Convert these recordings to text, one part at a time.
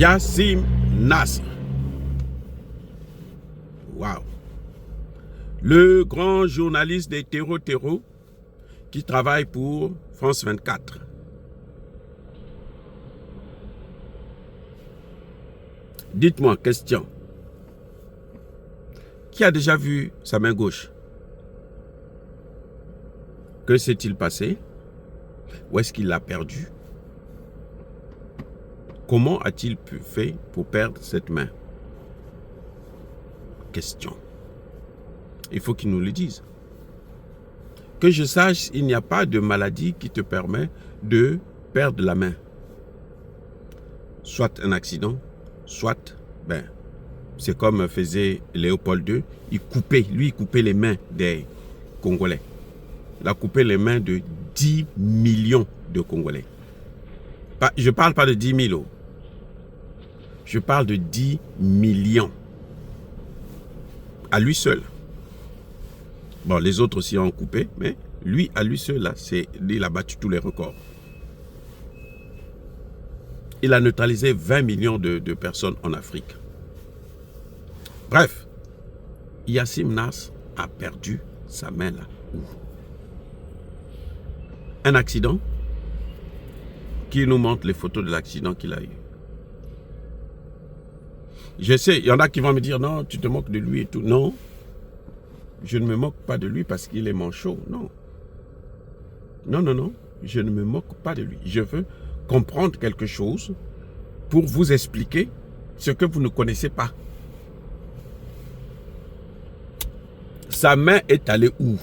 Yassim Nasr. Waouh. Le grand journaliste des terreaux qui travaille pour France 24. Dites-moi, question. Qui a déjà vu sa main gauche? Que s'est-il passé? Où est-ce qu'il l'a perdu? Comment a-t-il fait pour perdre cette main? Question. Il faut qu'il nous le dise. Que je sache, il n'y a pas de maladie qui te permet de perdre la main. Soit un accident, soit, c'est comme faisait Léopold II, il coupait les mains des Congolais. Il a coupé les mains de 10 millions de Congolais. Je ne parle pas de 10 000. Je parle de 10 millions. À lui seul. Bon, les autres aussi ont coupé, mais lui, à lui seul, là, il a battu tous les records. Il a neutralisé 20 millions de personnes en Afrique. Bref, Yassim Nasr a perdu sa main là. Où? Un accident? Qui nous montre les photos de l'accident qu'il a eu? Je sais, il y en a qui vont me dire, non, tu te moques de lui et tout. Non, je ne me moque pas de lui parce qu'il est manchot. Non. Non, non, non, je ne me moque pas de lui. Je veux comprendre quelque chose pour vous expliquer ce que vous ne connaissez pas. Sa main est allée où?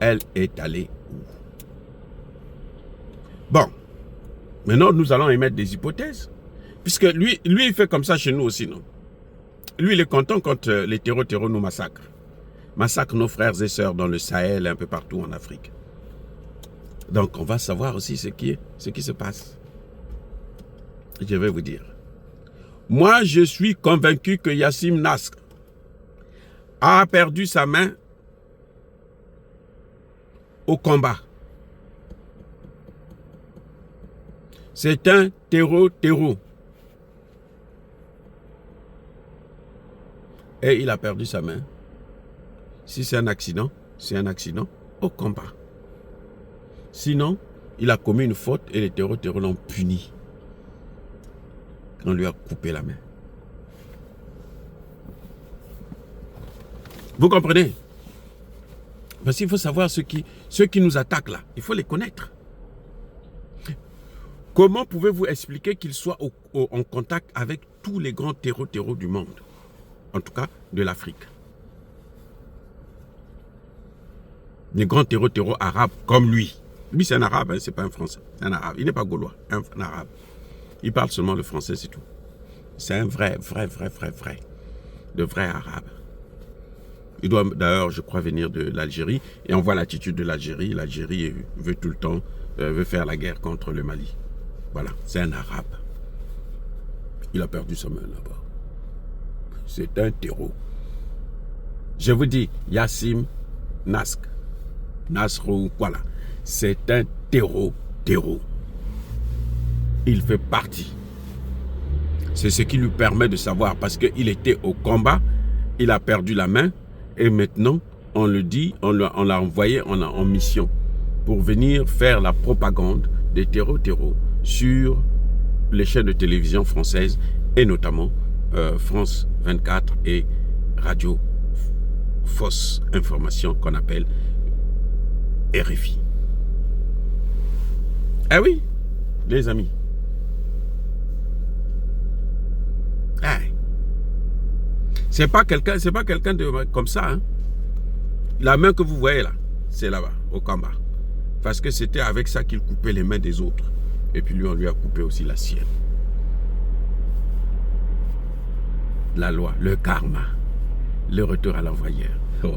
Elle est allée où? Bon, maintenant nous allons émettre des hypothèses. Puisque lui, il fait comme ça chez nous aussi, non? Lui, il est content quand les terreaux nous massacrent. Massacrent nos frères et sœurs dans le Sahel et un peu partout en Afrique. Donc, on va savoir aussi ce qui se passe. Je vais vous dire. Moi, je suis convaincu que Yassim Nasr a perdu sa main au combat. C'est un terreau. Et il a perdu sa main. Si c'est un accident au combat. Sinon, il a commis une faute et les terreaux l'ont puni. On lui a coupé la main. Vous comprenez? Parce qu'il faut savoir ceux qui nous attaquent là. Il faut les connaître. Comment pouvez-vous expliquer qu'il soit en contact avec tous les grands terreaux du monde? En tout cas, de l'Afrique. Les grands terreaux arabes comme lui. Lui, c'est un arabe, hein, c'est pas un français. C'est un arabe. Il n'est pas gaulois, un arabe. Il parle seulement le français, c'est tout. C'est un vrai. De vrai arabe. Il doit d'ailleurs, je crois, venir de l'Algérie. Et on voit l'attitude de l'Algérie. L'Algérie veut tout le temps, veut faire la guerre contre le Mali. Voilà, c'est un arabe. Il a perdu sa main là-bas. C'est un terreau. Je vous dis, Yassim Nasr, voilà. C'est un terreau. Il fait partie. C'est ce qui lui permet de savoir, parce qu'il était au combat, il a perdu la main, et maintenant, on le dit, on l'a envoyé en mission pour venir faire la propagande des terreaux sur les chaînes de télévision françaises, et notamment France 24 et Radio Fausse Information qu'on appelle RFI. Ah oui, les amis. Ah. C'est pas quelqu'un de comme ça. Hein. La main que vous voyez là, c'est là-bas, au combat. Parce que c'était avec ça qu'il coupait les mains des autres. Et puis lui, on lui a coupé aussi la sienne. La loi, le karma, le retour à l'envoyeur. Oh.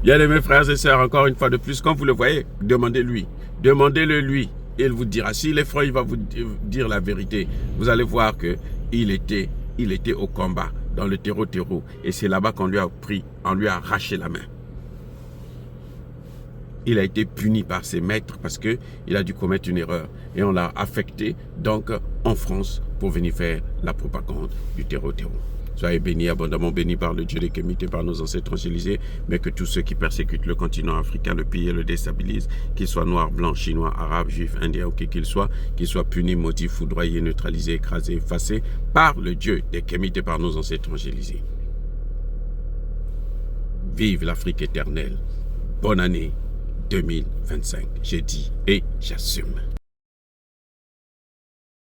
Bien aimés frères et sœurs, encore une fois de plus, quand vous le voyez, demandez-lui. Demandez-le lui. Il vous dira. S'il est franc, il va vous dire la vérité. Vous allez voir qu'il était au combat, dans le terreau. Et c'est là-bas qu'on lui a pris, on lui a arraché la main. il a été puni par ses maîtres parce qu'il a dû commettre une erreur. Et on l'a affecté donc en France pour venir faire la propagande du terreau. Soyez bénis, abondamment bénis par le Dieu des Kémites et par nos ancêtres angélisés, mais que tous ceux qui persécutent le continent africain, le pillent et le déstabilisent, qu'ils soient noirs, blancs, chinois, arabes, juifs, indiens ou qui qu'ils soient punis, maudits, foudroyés, neutralisés, écrasés, effacés par le Dieu des Kémites et par nos ancêtres angélisés. Vive l'Afrique éternelle. Bonne année 2025. J'ai dit et j'assume.